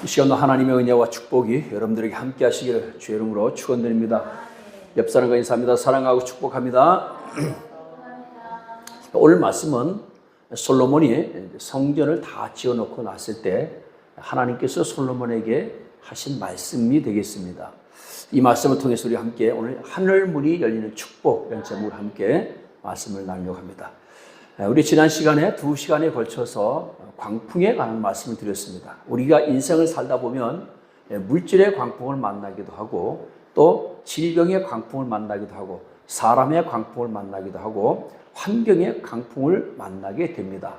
이 시간도 하나님의 은혜와 축복이 여러분들에게 함께 하시기를 주의 이름으로 축원드립니다. 옆 사람과 인사합니다. 사랑하고 축복합니다. 오늘 말씀은 솔로몬이 성전을 다 지어놓고 났을 때 하나님께서 솔로몬에게 하신 말씀이 되겠습니다. 이 말씀을 통해서 우리 함께 오늘 하늘문이 열리는 축복이라는 제목으로 함께 말씀을 나누려고 합니다. 우리 지난 시간에 2시간에 걸쳐서 광풍에 관한 말씀을 드렸습니다. 우리가 인생을 살다 보면 물질의 광풍을 만나기도 하고 또 질병의 광풍을 만나기도 하고 사람의 광풍을 만나기도 하고 환경의 광풍을 만나게 됩니다.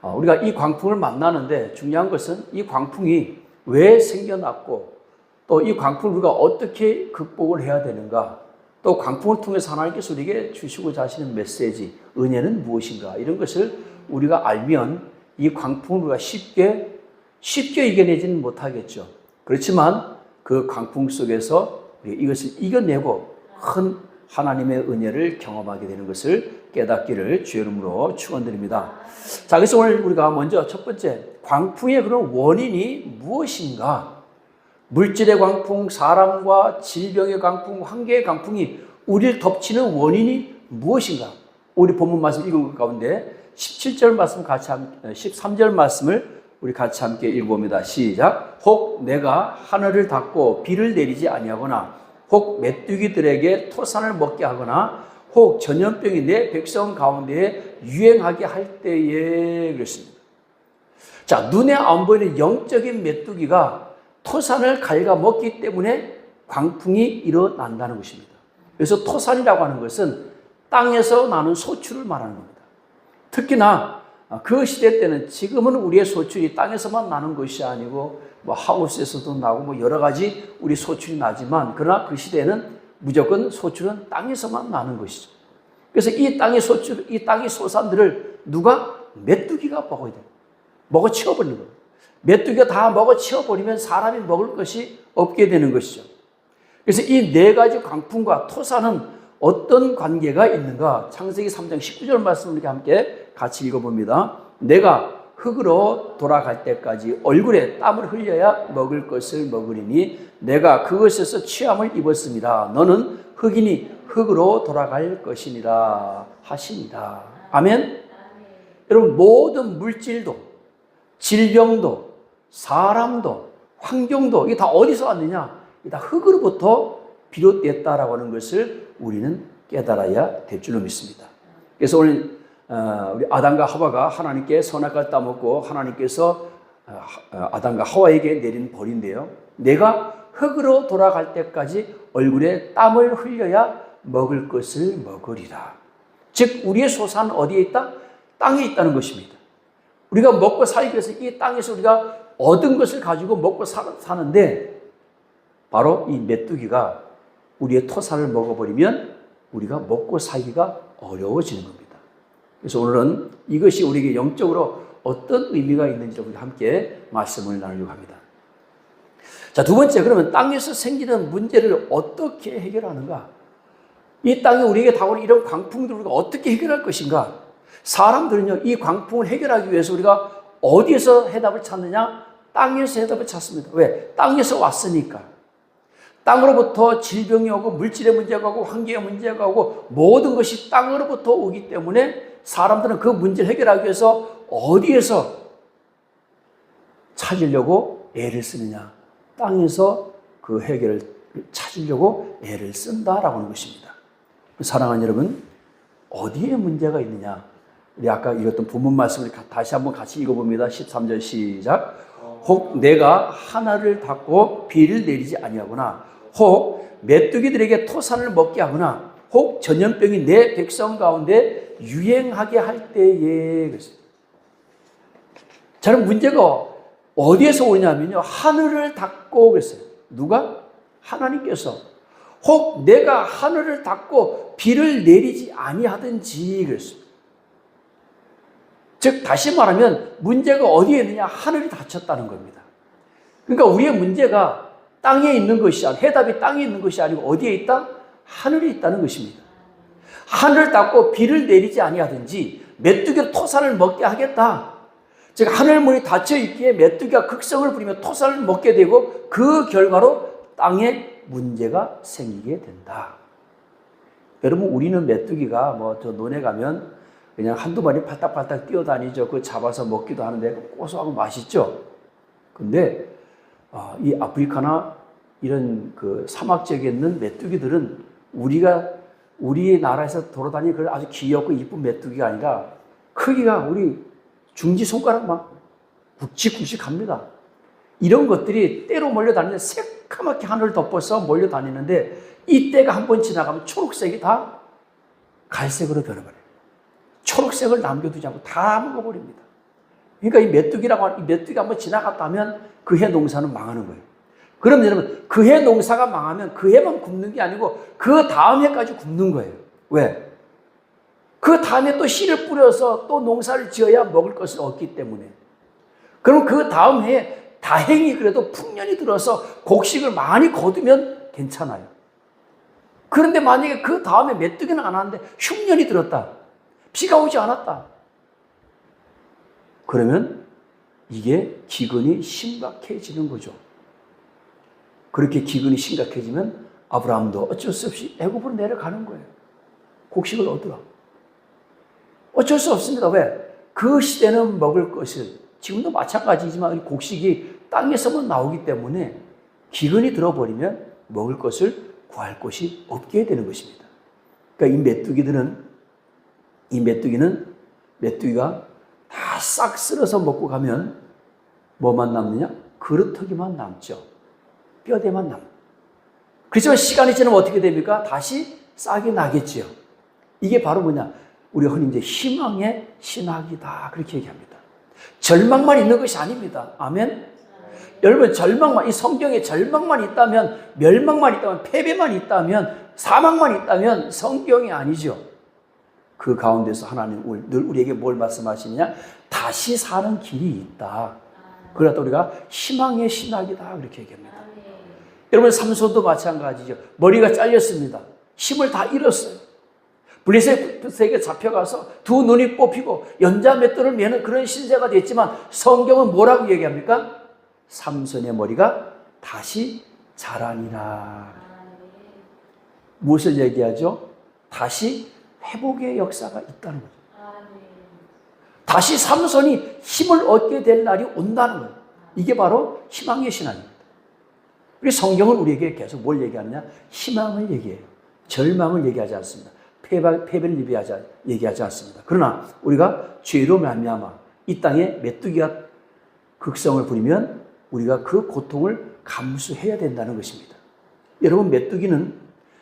우리가 이 광풍을 만나는데 중요한 것은 이 광풍이 왜 생겨났고 또 이 광풍을 우리가 어떻게 극복을 해야 되는가, 또 광풍을 통해서 하나님께서 우리에게 주시고자 하시는 메시지, 은혜는 무엇인가, 이런 것을 우리가 알면 이 광풍을 우리가 쉽게 이겨내지는 못하겠죠. 그렇지만 그 광풍 속에서 우리가 이것을 이겨내고 큰 하나님의 은혜를 경험하게 되는 것을 깨닫기를 주의 이름으로 축원드립니다. 자, 그래서 오늘 우리가 먼저 첫 번째, 광풍의 그런 원인이 무엇인가? 물질의 광풍, 사람과 질병의 광풍, 환경의 광풍이 우리를 덮치는 원인이 무엇인가? 우리 본문 말씀 읽은 것 가운데 17절 말씀 같이 13절 말씀을 우리 같이 함께 읽어봅니다. 시작. 혹 내가 하늘을 닫고 비를 내리지 아니하거나 혹 메뚜기들에게 토산을 먹게 하거나 혹 전염병이 내 백성 가운데에 유행하게 할 때에 그랬습니다. 자, 눈에 안 보이는 영적인 메뚜기가 토산을 갉아먹기 때문에 광풍이 일어난다는 것입니다. 그래서 토산이라고 하는 것은 땅에서 나는 소출을 말하는 겁니다. 특히나 그 시대 때는, 지금은 우리의 소출이 땅에서만 나는 것이 아니고 뭐 하우스에서도 나고 뭐 여러 가지 우리 소출이 나지만, 그러나 그 시대에는 무조건 소출은 땅에서만 나는 것이죠. 그래서 이 땅의 소출, 이 땅의 소산들을 누가? 메뚜기가 먹어야 돼요. 먹어치워버리는 거예요. 메뚜기가 다 먹어치워버리면 사람이 먹을 것이 없게 되는 것이죠. 그래서 이 네 가지 광풍과 토산은 어떤 관계가 있는가? 창세기 3장 19절 말씀을 이렇게 함께 같이 읽어봅니다. 내가 흙으로 돌아갈 때까지 얼굴에 땀을 흘려야 먹을 것을 먹으리니 내가 그것에서 취함을 입었습니다. 너는 흙이니 흙으로 돌아갈 것이니라 하시니라. 아멘. 여러분, 모든 물질도 질병도 사람도 환경도 이게 다 어디서 왔느냐? 이게 다 흙으로부터 비롯됐다라고 하는 것을 우리는 깨달아야 될 줄로 믿습니다. 그래서 오늘 우리 아담과 하와가 하나님께 선악과를 따먹고 하나님께서 아담과 하와에게 내린 벌인데요. 내가 흙으로 돌아갈 때까지 얼굴에 땀을 흘려야 먹을 것을 먹으리라. 즉 우리의 소산은 어디에 있다? 땅에 있다는 것입니다. 우리가 먹고 살기 위해서 이 땅에서 우리가 얻은 것을 가지고 먹고 사는데, 바로 이 메뚜기가 우리의 토산을 먹어버리면 우리가 먹고 살기가 어려워지는 겁니다. 그래서 오늘은 이것이 우리에게 영적으로 어떤 의미가 있는지를 우리 함께 말씀을 나누려고 합니다. 자, 두 번째, 그러면 땅에서 생기는 문제를 어떻게 해결하는가? 이 땅에 우리에게 다가오는 이런 광풍들을 우리가 어떻게 해결할 것인가? 사람들은요, 이 광풍을 해결하기 위해서 우리가 어디에서 해답을 찾느냐? 땅에서 해답을 찾습니다. 왜? 땅에서 왔으니까. 땅으로부터 질병이 오고 물질의 문제가 오고 환경의 문제가 오고 모든 것이 땅으로부터 오기 때문에 사람들은 그 문제를 해결하기 위해서 어디에서 찾으려고 애를 쓰느냐? 땅에서 그 해결을 찾으려고 애를 쓴다라고 하는 것입니다. 사랑하는 여러분, 어디에 문제가 있느냐? 우리 아까 읽었던 본문 말씀을 다시 한번 같이 읽어봅니다. 13절 시작. 혹 내가 하늘을 닫고 비를 내리지 아니하거나 혹 메뚜기들에게 토산을 먹게 하거나 혹 전염병이 내 백성 가운데 유행하게 할 때에 그랬어요. 저는 문제가 어디에서 오냐면요, 하늘을 닫고 그랬어요. 누가? 하나님께서. 혹 내가 하늘을 닫고 비를 내리지 아니하든지 그랬어요. 즉 다시 말하면 문제가 어디에 있느냐? 하늘이 닫혔다는 겁니다. 그러니까 우리의 문제가 땅에 있는 것이 아니고, 해답이 땅에 있는 것이 아니고 어디에 있다? 하늘에 있다는 것입니다. 하늘을 닫고 비를 내리지 아니하든지 메뚜기로 토산을 먹게 하겠다. 즉 하늘문이 닫혀 있기에 메뚜기가 극성을 부리며 토사를 먹게 되고 그 결과로 땅에 문제가 생기게 된다. 여러분, 우리는 메뚜기가 뭐 저 논에 가면 그냥 한두 마리 팔딱팔딱 뛰어다니죠. 그거 잡아서 먹기도 하는데 고소하고 맛있죠. 근데 이 아프리카나 이런 그 사막 지역에 있는 메뚜기들은 우리 나라에서 돌아다니는 그런 아주 귀엽고 이쁜 메뚜기가 아니라 크기가 우리 중지 손가락만 굵직굵직합니다. 이런 것들이 때로 몰려다니는데 새까맣게 하늘을 덮어서 몰려다니는데 이 때가 한 번 지나가면 초록색이 다 갈색으로 변해버려요. 초록색을 남겨두지 않고 다 먹어버립니다. 그러니까 이 메뚜기가 한번 지나갔다면 그 해 농사는 망하는 거예요. 그럼 여러분, 그 해 농사가 망하면 그 해만 굶는 게 아니고 그 다음 해까지 굶는 거예요. 왜? 그 다음에 또 씨를 뿌려서 또 농사를 지어야 먹을 것을 얻기 때문에. 그럼 그 다음 해에 다행히 그래도 풍년이 들어서 곡식을 많이 거두면 괜찮아요. 그런데 만약에 그 다음에 메뚜기는 안 하는데 흉년이 들었다. 비가 오지 않았다. 그러면 이게 기근이 심각해지는 거죠. 그렇게 기근이 심각해지면 아브라함도 어쩔 수 없이 애굽으로 내려가는 거예요. 곡식을 얻으러. 어쩔 수 없습니다. 왜? 그 시대는 먹을 것을, 지금도 마찬가지지만 곡식이 땅에서만 나오기 때문에 기근이 들어버리면 먹을 것을 구할 곳이 없게 되는 것입니다. 그러니까 메뚜기가 다 싹 쓸어서 먹고 가면 뭐만 남느냐? 그루터기만 남죠. 뼈대만 남죠. 그렇지만 시간이 지나면 어떻게 됩니까? 다시 싹이 나겠지요. 이게 바로 뭐냐? 우리 흔히 이제 희망의 신학이다. 그렇게 얘기합니다. 절망만 있는 것이 아닙니다. 아멘? 여러분, 이 성경에 절망만 있다면, 멸망만 있다면, 패배만 있다면, 사망만 있다면 성경이 아니죠. 그 가운데서 하나님 늘 우리에게 뭘 말씀하시느냐? 다시 사는 길이 있다. 그러다 우리가 희망의 신학이다. 그렇게 얘기합니다. 여러분, 삼손도 마찬가지죠. 머리가 잘렸습니다. 힘을 다 잃었어요. 블레셋에게 잡혀가서 두 눈이 뽑히고 연자맷돌을 매는 그런 신세가 됐지만 성경은 뭐라고 얘기합니까? 삼손의 머리가 다시 자라니라. 무엇을 얘기하죠? 다시 회복의 역사가 있다는 거죠. 다시 삼손이 힘을 얻게 될 날이 온다는 거예요. 이게 바로 희망의 신앙입니다. 우리 성경은 우리에게 계속 뭘 얘기하느냐? 희망을 얘기해요. 절망을 얘기하지 않습니다. 패배를 얘기하지 않습니다. 그러나 우리가 죄로 말미암아 이 땅에 메뚜기가 극성을 부리면 우리가 그 고통을 감수해야 된다는 것입니다. 여러분, 메뚜기는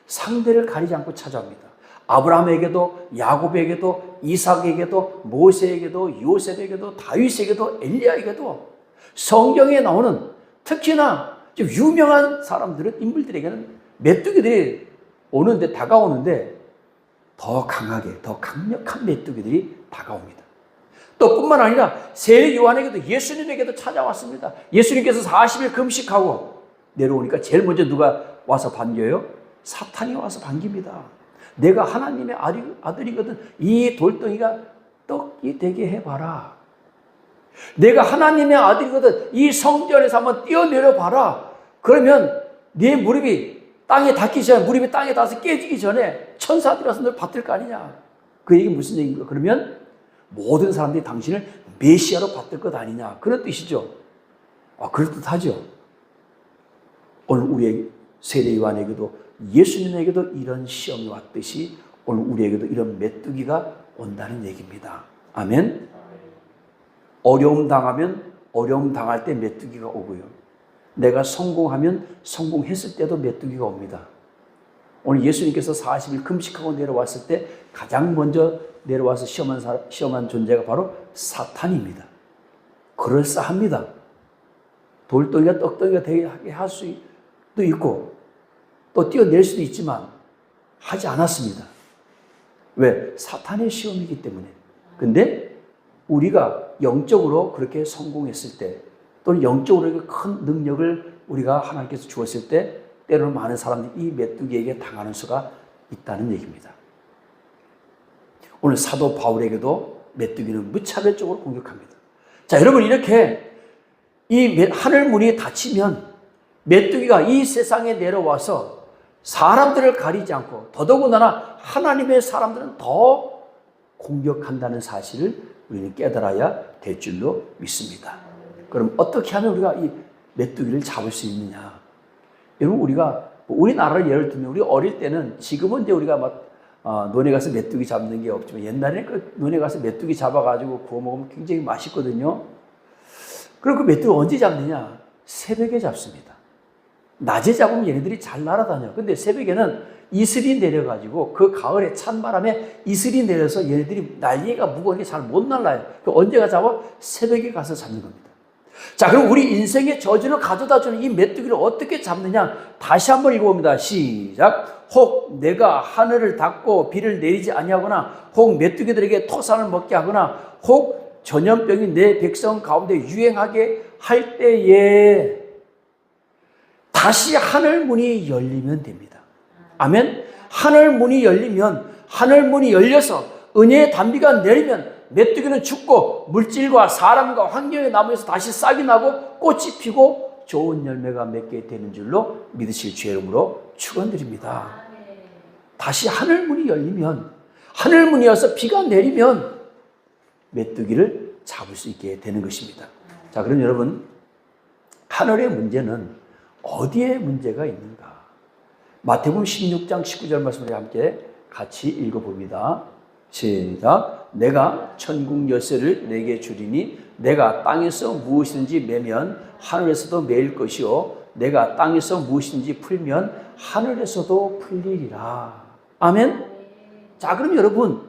상대를 가리지 않고 찾아옵니다. 아브라함에게도, 야곱에게도, 이삭에게도, 모세에게도, 요셉에게도, 다윗에게도, 엘리야에게도 성경에 나오는 특히나 좀 유명한 인물들에게는 메뚜기들이 다가오는데 더 강하게, 더 강력한 메뚜기들이 다가옵니다. 또 뿐만 아니라 세례 요한에게도, 예수님에게도 찾아왔습니다. 예수님께서 40일 금식하고 내려오니까 제일 먼저 누가 와서 반겨요? 사탄이 와서 반깁니다. 내가 하나님의 아들이거든. 이 돌덩이가 떡이 되게 해봐라. 내가 하나님의 아들이거든. 이 성전에서 한번 뛰어내려 봐라. 그러면 네 무릎이 땅에 닿기 전에, 무릎이 땅에 닿아서 깨지기 전에 천사들이 와서 널 받들 거 아니냐. 그 얘기 무슨 얘기인가? 그러면 모든 사람들이 당신을 메시아로 받들 것 아니냐. 그런 뜻이죠. 그럴듯하죠. 오늘 우리에게, 세례 요한에게도 예수님에게도 이런 시험이 왔듯이 오늘 우리에게도 이런 메뚜기가 온다는 얘기입니다. 아멘. 어려움 당하면 어려움 당할 때 메뚜기가 오고요. 내가 성공하면 성공했을 때도 메뚜기가 옵니다. 오늘 예수님께서 40일 금식하고 내려왔을 때 가장 먼저 내려와서 시험한 존재가 바로 사탄입니다. 그럴싸합니다. 돌덩이가 떡덩이가 되게 할 수도 있고 또 뛰어낼 수도 있지만 하지 않았습니다. 왜? 사탄의 시험이기 때문에. 근데 우리가 영적으로 그렇게 성공했을 때 또는 영적으로 큰 능력을 우리가 하나님께서 주었을 때 때로는 많은 사람들이 이 메뚜기에게 당하는 수가 있다는 얘기입니다. 오늘 사도 바울에게도 메뚜기는 무차별적으로 공격합니다. 자, 여러분, 이렇게 이 하늘 문이 닫히면 메뚜기가 이 세상에 내려와서 사람들을 가리지 않고 더더군다나 하나님의 사람들은 더 공격한다는 사실을 우리는 깨달아야 될 줄로 믿습니다. 그럼 어떻게 하면 우리가 이 메뚜기를 잡을 수 있느냐? 여러분, 우리가 우리나라를 예를 들면 우리 어릴 때는, 지금은 이제 우리가 막 논에 가서 메뚜기 잡는 게 없지만 옛날에는 그 논에 가서 메뚜기 잡아가지고 구워 먹으면 굉장히 맛있거든요. 그럼 그 메뚜기 언제 잡느냐? 새벽에 잡습니다. 낮에 잡으면 얘네들이 잘 날아다녀요. 근데 새벽에는 이슬이 내려가지고 그 가을에 찬바람에 이슬이 내려서 얘네들이 날개가 무거우니까 잘 못 날아요. 언제가 잡아? 새벽에 가서 잡는 겁니다. 자, 그럼 우리 인생의 저주를 가져다주는 이 메뚜기를 어떻게 잡느냐? 다시 한번 읽어봅니다. 시작. 혹 내가 하늘을 닫고 비를 내리지 아니하거나, 혹 메뚜기들에게 토산을 먹게 하거나, 혹 전염병이 내 백성 가운데 유행하게 할 때에 다시 하늘 문이 열리면 됩니다. 아멘. 하늘 문이 열리면, 하늘 문이 열려서 은혜의 단비가 내리면 메뚜기는 죽고 물질과 사람과 환경의 나무에서 다시 싹이 나고 꽃이 피고 좋은 열매가 맺게 되는 줄로 믿으실 주의 이름으로 축원드립니다. 다시 하늘 문이 열리면, 하늘 문이 와서 비가 내리면 메뚜기를 잡을 수 있게 되는 것입니다. 자, 그럼 여러분, 하늘의 문제는 어디에 문제가 있는가? 마태복음 16장 19절 말씀을 함께 같이 읽어봅니다. 시작. 내가 천국 열쇠를 내게 주리니 내가 땅에서 무엇이든지 매면 하늘에서도 매일 것이요 내가 땅에서 무엇이든지 풀면 하늘에서도 풀리리라. 아멘. 자, 그럼 여러분,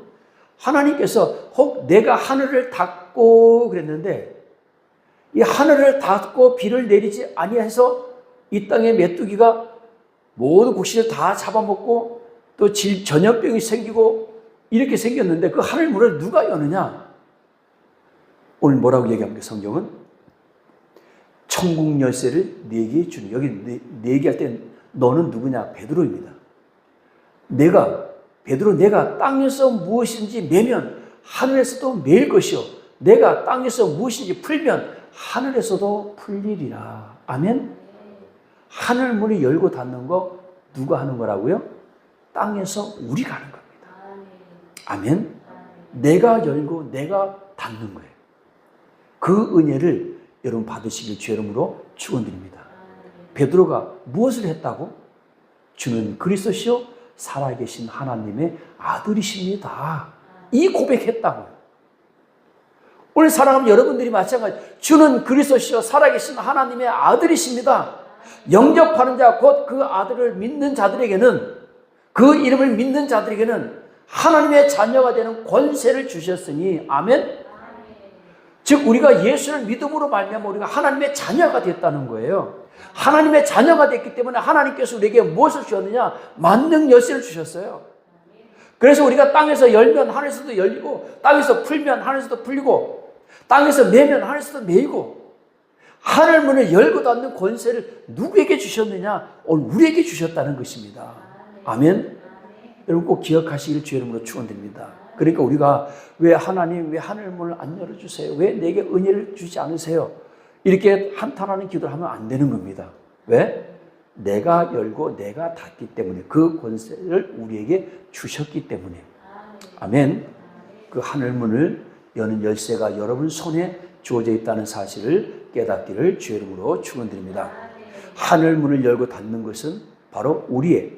하나님께서 혹 내가 하늘을 닫고 그랬는데, 이 하늘을 닫고 비를 내리지 아니해서 이 땅에 메뚜기가 모든 곡식을 다 잡아먹고 또 전염병이 생기고 이렇게 생겼는데, 그 하늘 문을 누가 여느냐? 오늘 뭐라고 얘기합니까? 성경은 천국 열쇠를 네게 주는, 여기 네게 할 때 너는 누구냐? 베드로입니다. 베드로, 내가 땅에서 무엇인지 매면 하늘에서도 매일 것이요 내가 땅에서 무엇인지 풀면 하늘에서도 풀리리라. 아멘. 하늘 문이 열고 닫는 거 누가 하는 거라고요? 땅에서 우리가 하는 겁니다. 아멘. 내가 열고 내가 닫는 거예요. 그 은혜를 여러분 받으시길 주의 이름으로 축원드립니다. 베드로가 무엇을 했다고? 주는 그리스도시요 살아계신 하나님의 아들이십니다. 이 고백했다고요. 오늘 사랑하는 여러분들이 마찬가지, 주는 그리스도시요 살아계신 하나님의 아들이십니다. 영접하는 자, 곧 그 아들을 믿는 자들에게는, 그 이름을 믿는 자들에게는 하나님의 자녀가 되는 권세를 주셨으니, 아멘. 즉 우리가 예수를 믿음으로 말미암아 우리가 하나님의 자녀가 됐다는 거예요. 하나님의 자녀가 됐기 때문에 하나님께서 우리에게 무엇을 주셨느냐? 만능 열쇠를 주셨어요. 그래서 우리가 땅에서 열면 하늘에서도 열리고, 땅에서 풀면 하늘에서도 풀리고, 땅에서 매면 하늘에서도 매이고, 하늘 문을 열고 닫는 권세를 누구에게 주셨느냐? 오늘 우리에게 주셨다는 것입니다. 아멘. 여러분 꼭 기억하시길 주의 이름으로 축원드립니다. 그러니까 우리가 왜 하나님, 왜 하늘 문을 안 열어주세요? 왜 내게 은혜를 주지 않으세요? 이렇게 한탄하는 기도를 하면 안 되는 겁니다. 왜? 내가 열고 내가 닫기 때문에, 그 권세를 우리에게 주셨기 때문에. 아멘. 그 하늘 문을 여는 열쇠가 여러분 손에 주어져 있다는 사실을 깨닫기를 주의 이름으로 축원드립니다. 하늘 문을 열고 닫는 것은 바로 우리의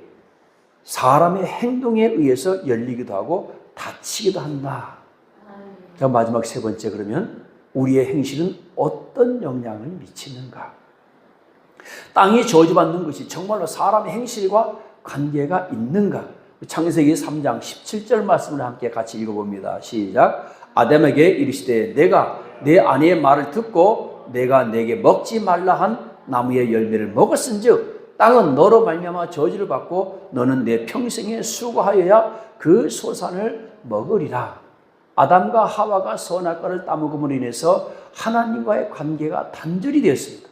사람의 행동에 의해서 열리기도 하고 닫히기도 한다. 자, 마지막 세 번째, 그러면 우리의 행실은 어떤 영향을 미치는가? 땅이 저주받는 것이 정말로 사람의 행실과 관계가 있는가? 창세기 3장 17절 말씀을 함께 같이 읽어봅니다. 시작. 아담에게 이르시되 내가 내 아내의 말을 듣고 내가 내게 먹지 말라 한 나무의 열매를 먹었은즉 땅은 너로 말미암아 저주를 받고 너는 내 평생에 수고하여야 그 소산을 먹으리라. 아담과 하와가 선악과를 따먹음으로 인해서 하나님과의 관계가 단절이 되었습니다.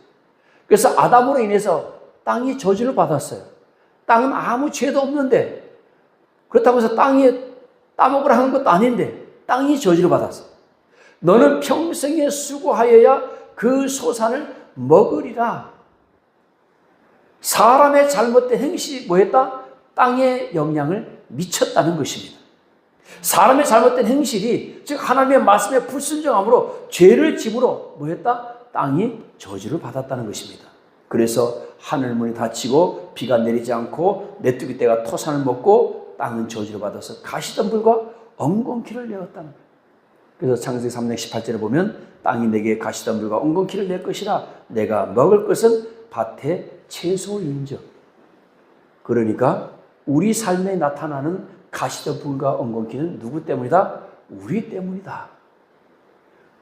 그래서 아담으로 인해서 땅이 저주를 받았어요. 땅은 아무 죄도 없는데, 그렇다고 해서 땅에 따먹으라 하는 것도 아닌데 땅이 저주를 받았어요. 너는 평생에 수고하여야 그 소산을 먹으리라. 사람의 잘못된 행실이 뭐했다? 땅에 영향을 미쳤다는 것입니다. 사람의 잘못된 행실이, 즉 하나님의 말씀에 불순종함으로 죄를 짐으로 뭐했다? 땅이 저주를 받았다는 것입니다. 그래서 하늘문이 닫히고 비가 내리지 않고 메뚜기 떼가 토산을 먹고 땅은 저주를 받아서 가시덤불과 엉겅퀴를 내었다는 거예요. 그래서 창세기 3장 18절에 보면 땅이 내게 가시덤불과 엉겅퀴를 낼 것이라 내가 먹을 것은 밭의 채소인즉. 그러니까 우리 삶에 나타나는 가시덤불과 엉겅퀴는 누구 때문이다? 우리 때문이다.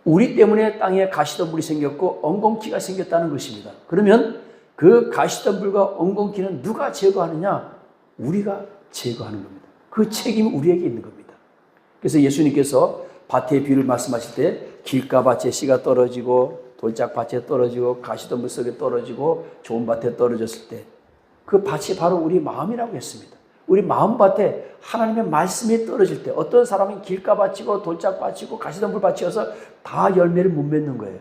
우리 때문에 땅에 가시덤불이 생겼고 엉겅퀴가 생겼다는 것입니다. 그러면 그 가시덤불과 엉겅퀴는 누가 제거하느냐? 우리가 제거하는 겁니다. 그 책임이 우리에게 있는 겁니다. 그래서 예수님께서 밭의 비유를 말씀하실 때 길가밭에 씨가 떨어지고 돌짝밭에 떨어지고 가시덤불 속에 떨어지고 좋은 밭에 떨어졌을 때 그 밭이 바로 우리 마음이라고 했습니다. 우리 마음밭에 하나님의 말씀이 떨어질 때 어떤 사람은 길가밭이고 돌짝밭이고 가시덤불밭이어서 다 열매를 못 맺는 거예요.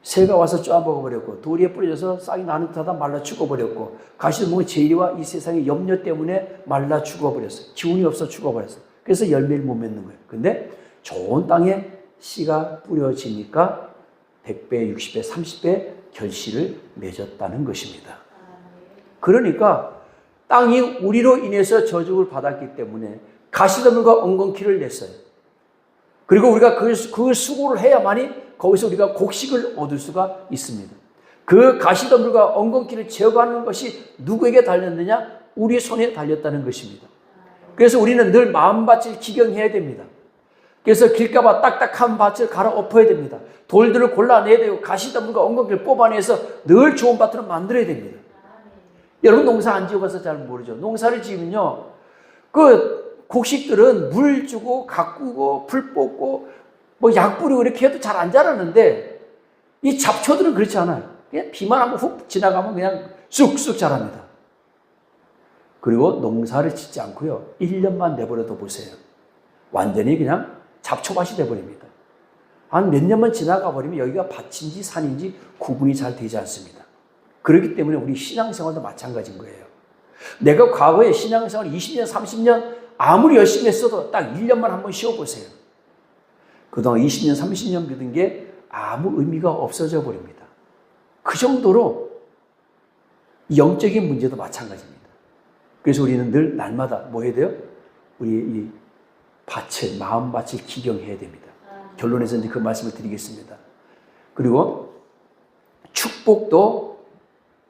새가 와서 쪼아먹어버렸고 돌에 뿌려져서 싹이 나는 듯하다 말라 죽어버렸고 가시덤불은 죄와 이 세상의 염려 때문에 말라 죽어버렸어요. 기운이 없어 죽어버렸어요. 그래서 열매를 못 맺는 거예요. 근데 좋은 땅에 씨가 뿌려지니까 100배, 60배, 30배 결실을 맺었다는 것입니다. 그러니까 땅이 우리로 인해서 저주를 받았기 때문에 가시덤불과 엉겅퀴를 냈어요. 그리고 우리가 그 수고를 해야만이 거기서 우리가 곡식을 얻을 수가 있습니다. 그 가시덤불과 엉겅퀴를 제거하는 것이 누구에게 달렸느냐? 우리 손에 달렸다는 것입니다. 그래서 우리는 늘 마음밭을 기경해야 됩니다. 그래서 길가밭 딱딱한 밭을 갈아엎어야 됩니다. 돌들을 골라내야 되고 가시덤불과 엉겅퀴를 뽑아내서 늘 좋은 밭으로 만들어야 됩니다. 여러분 농사 안 지어봐서 잘 모르죠. 농사를 지으면요, 그 곡식들은 물 주고 가꾸고 풀 뽑고 뭐 약 뿌리고 이렇게 해도 잘 안 자라는데 이 잡초들은 그렇지 않아요. 그냥 비만 한번 훅 지나가면 그냥 쑥쑥 자랍니다. 그리고 농사를 짓지 않고요, 1년만 내버려둬 보세요. 완전히 그냥 잡초밭이 돼버립니다. 한 몇 년만 지나가 버리면 여기가 밭인지 산인지 구분이 잘 되지 않습니다. 그렇기 때문에 우리 신앙생활도 마찬가지인 거예요. 내가 과거에 신앙생활 20년, 30년 아무리 열심히 했어도 딱 1년만 한번 쉬어보세요. 그동안 20년, 30년 믿은 게 아무 의미가 없어져 버립니다. 그 정도로 영적인 문제도 마찬가지입니다. 그래서 우리는 늘 날마다 뭐 해야 돼요? 우리 이 밭을, 마음밭을 기경해야 됩니다. 결론에서 이제 그 말씀을 드리겠습니다. 그리고 축복도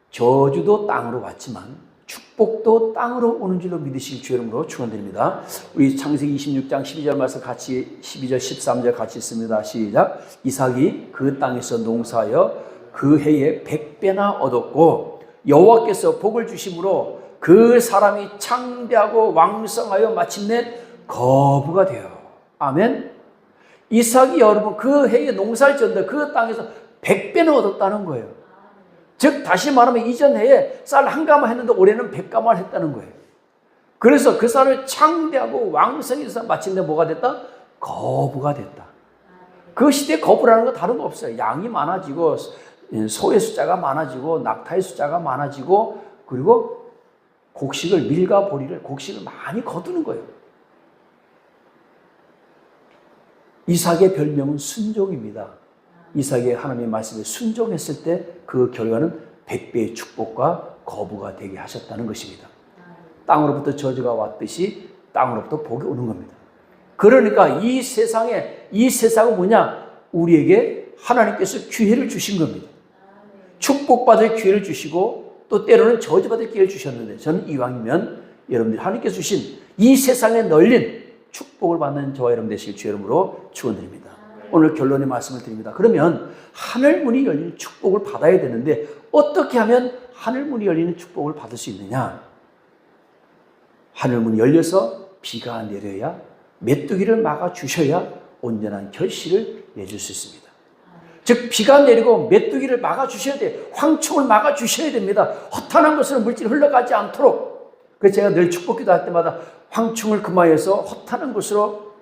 저주도 땅으로 왔지만 축복도 땅으로 오는 줄로 믿으실 주 여러분으로 축원드립니다. 우리 창세기 26장 12절 말씀 같이 12절 13절 같이 있습니다. 시작. 이삭이 그 땅에서 농사하여 그 해에 100배나 얻었고 여호와께서 복을 주심으로 그 사람이 창대하고 왕성하여 마침내 거부가 되어. 아멘. 이삭이 여러분 그 해에 농사를 지었는데 그 땅에서 100배나 얻었다는 거예요. 즉 다시 말하면 이전 해에 쌀 한 가마 했는데 올해는 100가마를 했다는 거예요. 그래서 그 쌀을 창대하고 왕성해서 마침내 뭐가 됐다? 거부가 됐다. 그 시대에 거부라는 건 다른 거 없어요. 양이 많아지고 소의 숫자가 많아지고 낙타의 숫자가 많아지고 그리고 곡식을 밀과 보리를 곡식을 많이 거두는 거예요. 이삭의 별명은 순종입니다. 이삭의 하나님의 말씀에 순종했을 때 그 결과는 100배의 축복과 거부가 되게 하셨다는 것입니다. 땅으로부터 저주가 왔듯이 땅으로부터 복이 오는 겁니다. 그러니까 이 세상은 뭐냐? 우리에게 하나님께서 기회를 주신 겁니다. 축복받을 기회를 주시고 또 때로는 저주받을 기회를 주셨는데 저는 이왕이면 여러분들이 하나님께서 주신 이 세상에 널린 축복을 받는 저와 여러분 되실 주 이름으로 축원드립니다. 오늘 결론의 말씀을 드립니다. 그러면 하늘문이 열리는 축복을 받아야 되는데 어떻게 하면 하늘문이 열리는 축복을 받을 수 있느냐? 하늘문이 열려서 비가 내려야 메뚜기를 막아주셔야 온전한 결실을 맺을 수 있습니다. 즉 비가 내리고 메뚜기를 막아주셔야 돼요. 황충을 막아주셔야 됩니다. 허탄한 것으로 물질이 흘러가지 않도록. 그래서 제가 늘 축복기도 할 때마다 황충을 금하여서 허탄한 것으로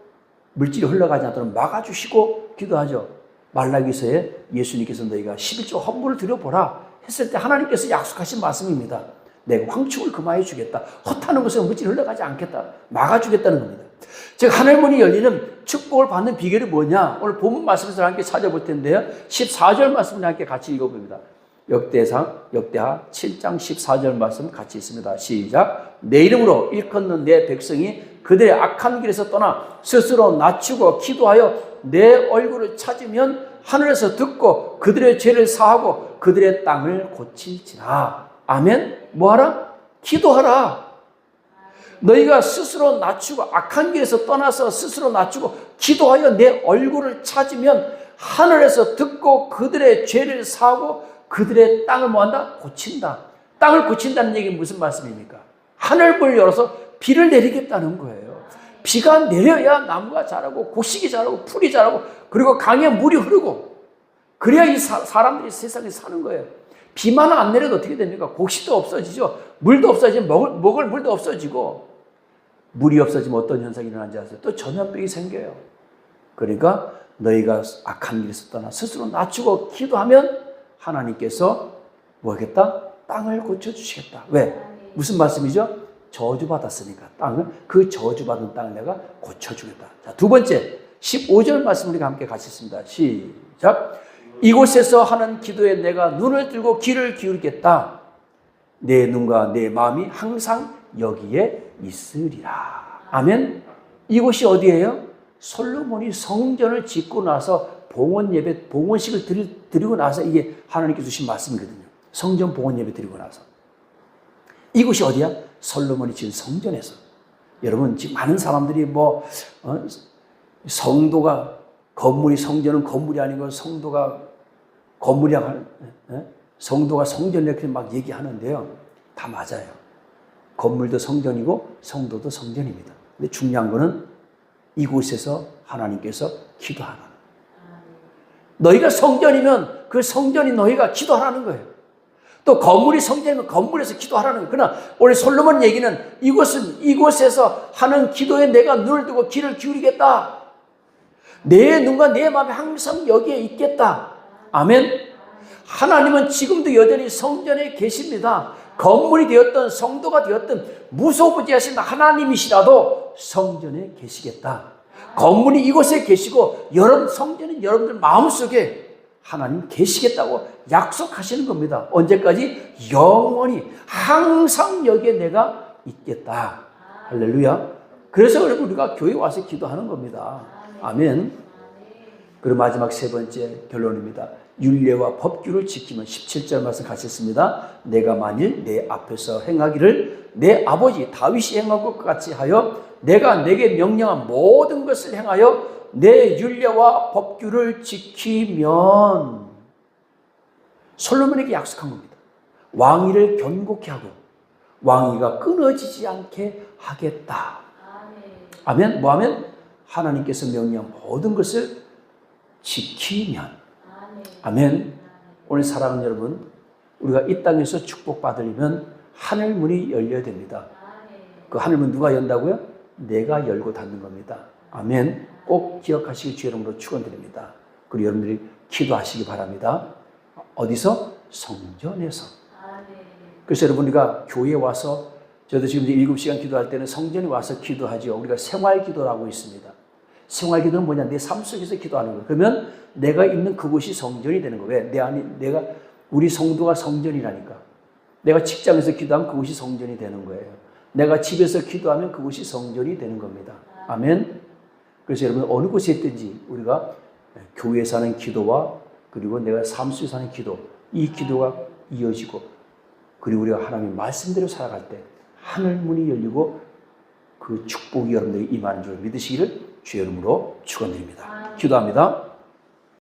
물질이 흘러가지 않도록 막아주시고 기도하죠. 말라기서에 예수님께서 너희가 11조 헌물을 드려보라 했을 때 하나님께서 약속하신 말씀입니다. 내가 황축을 금하여 주겠다. 헛하는 곳에 물질이 흘러가지 않겠다. 막아주겠다는 겁니다. 즉 하늘 문이 열리는 축복을 받는 비결이 뭐냐? 오늘 본문 말씀에서 함께 찾아볼 텐데요. 14절 말씀을 함께 같이 읽어봅니다. 역대하 7장 14절 말씀 같이 있습니다. 시작. 내 이름으로 일컫는 내 백성이 그들의 악한 길에서 떠나 스스로 낮추고 기도하여 내 얼굴을 찾으면 하늘에서 듣고 그들의 죄를 사하고 그들의 땅을 고칠지라. 아멘. 뭐하라? 기도하라. 너희가 스스로 낮추고 악한 길에서 떠나서 스스로 낮추고 기도하여 내 얼굴을 찾으면 하늘에서 듣고 그들의 죄를 사하고 그들의 땅을 뭐한다? 고친다. 땅을 고친다는 얘기는 무슨 말씀입니까? 하늘문을 열어서 비를 내리겠다는 거예요. 비가 내려야 나무가 자라고 곡식이 자라고 풀이 자라고 그리고 강에 물이 흐르고 그래야 이 사람들이 세상에 사는 거예요. 비만 안 내려도 어떻게 됩니까? 곡식도 없어지죠. 물도 없어지면 먹을 물도 없어지고 물이 없어지면 어떤 현상이 일어나는지 아세요? 또 전염병이 생겨요. 그러니까 너희가 악한 길에서 떠나 스스로 낮추고 기도하면 하나님께서 뭐 하겠다? 땅을 고쳐주시겠다. 왜? 무슨 말씀이죠? 저주받았으니까 땅을, 그 저주받은 땅을 내가 고쳐주겠다. 자, 두 번째 15절 말씀 우리가 함께 같이 읽습니다. 시작. 이곳에서 하는 기도에 내가 눈을 들고 귀를 기울이겠다. 내 눈과 내 마음이 항상 여기에 있으리라. 아멘. 이곳이 어디예요? 솔로몬이 성전을 짓고 나서 봉헌 예배, 봉헌식을 드리고 나서 이게 하나님께서 주신 말씀이거든요. 성전 봉헌 예배 드리고 나서. 이곳이 어디야? 솔로몬이 지은 성전에서. 여러분, 지금 많은 사람들이 성도가 건물이 성전은 건물이 아니고 성도가 건물이야, 성도가 성전 이렇게 막 얘기하는데요. 다 맞아요. 건물도 성전이고 성도도 성전입니다. 근데 중요한 거는 이곳에서 하나님께서 기도하라. 너희가 성전이면 그 성전이 너희가 기도하라는 거예요. 또 건물이 성전이면 건물에서 기도하라는 거예요. 그러나 오늘 솔로몬 얘기는 이곳에서 하는 기도에 내가 눈을 두고 귀를 기울이겠다. 내 눈과 내 마음이 항상 여기에 있겠다. 아멘. 하나님은 지금도 여전히 성전에 계십니다. 건물이 되었든 성도가 되었든 무소부지하신 하나님이시라도 성전에 계시겠다. 건물이 이곳에 계시고 성전은 여러분들 마음속에 하나님 계시겠다고 약속하시는 겁니다. 언제까지? 영원히 항상 여기에 내가 있겠다. 할렐루야. 그래서 여러분 우리가 교회 와서 기도하는 겁니다. 아멘. 그리고 마지막 세 번째 결론입니다. 율례와 법규를 지키면 17절 말씀 같이 했습니다. 내가 만일 내 앞에서 행하기를 내 아버지 다윗이 행한 것 같이 하여 내가 내게 명령한 모든 것을 행하여 내 율례와 법규를 지키면 솔로몬에게 약속한 겁니다. 왕위를 견고케 하고 왕위가 끊어지지 않게 하겠다. 아멘. 뭐하면? 하나님께서 명령한 모든 것을 지키면. 아멘. 오늘 사랑하는 여러분, 우리가 이 땅에서 축복받으려면 하늘문이 열려야 됩니다. 그 하늘문 누가 연다고요? 내가 열고 닫는 겁니다. 아멘. 꼭 기억하시기 주의 이름으로 축원드립니다. 그리고 여러분들이 기도하시기 바랍니다. 어디서? 성전에서. 그래서 여러분 우리가 교회에 와서 저도 지금 7시간 기도할 때는 성전에 와서 기도하죠. 우리가 생활기도라고 있습니다. 생활기도는 뭐냐? 내 삶 속에서 기도하는 거예요. 그러면 내가 있는 그곳이 성전이 되는 거예요. 왜? 우리 성도가 성전이라니까. 내가 직장에서 기도하면 그곳이 성전이 되는 거예요. 내가 집에서 기도하면 그곳이 성전이 되는 겁니다. 아멘. 그래서 여러분 어느 곳에 있든지 우리가 교회에서 하는 기도와 그리고 내가 삶 속에서 하는 기도, 이 기도가 이어지고 그리고 우리가 하나님의 말씀대로 살아갈 때 하늘문이 열리고 그 축복이 여러분들이 임하는 줄 믿으시기를 주의 이름으로 축원드립니다. 기도합니다.